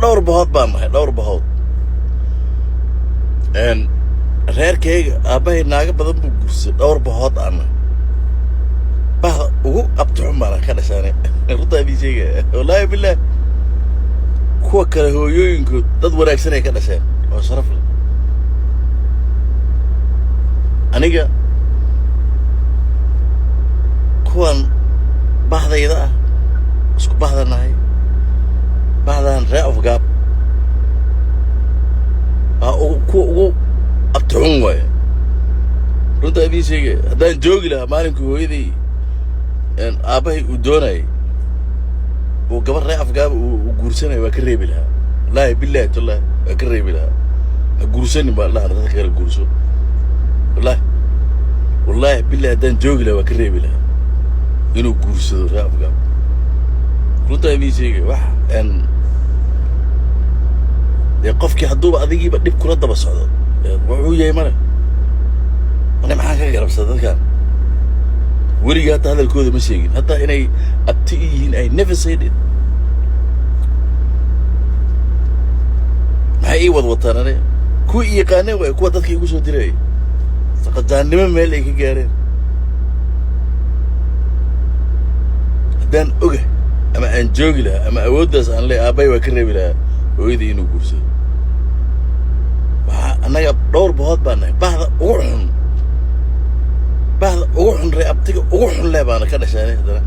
dhowr bahood baan nahay dhowr bahood reerkayga aabbahay naaga badan buu guursaday dhowr bahood aana bahda ugu abtixun baana ka dhashaanay runtaa idin sheegaya wallaahi billaah kuwa kale hooyooyinkood dad wanaagsan ay ka dhasheen oo sharaf leh aniga kuwan bahdayda ah isku bahdanahay bahdan ree afgaab kuwa ugu abtixun waaye runtaa idin sheegaya haddaan joogi lahaa maalinka hooyaday aabbahay uu doonayay uu gabar ree afgaaba uu guursanaya waa ka reebi lahaa wallaahi billaahi tallaahi waa ka reebi lahaa ha guursanin baan dhaha dadka kale guurso wallaahi billaahi haddaan joogi lahaa waa ka reebi lahaa inuu guursado ree afgaab runtaa idin sheegaya wax dee qofkii hadduuba adigiiba dhib kula daba socdo wuxuu yahay male maxaan ka garabsada dadkan weliga hataa hadalkooda ma sheegin hataa inay abti i yihiin I never said it maxay ii wadwataan ane kuwa i yaqaaneen waay kuwa dadka igu soo dirayay saqajaannimo meel ay ka gaareen haddaan oga ama aan joogi lahaa ama awooddaas aan leeyahay aabbay waa ka reebi lahaa hooyadii inuu guursado waxaa annaga dhowr bahood baan nahay bahda ugu xun ree abtiga ugu xun leh baana ka dhashaanay haddana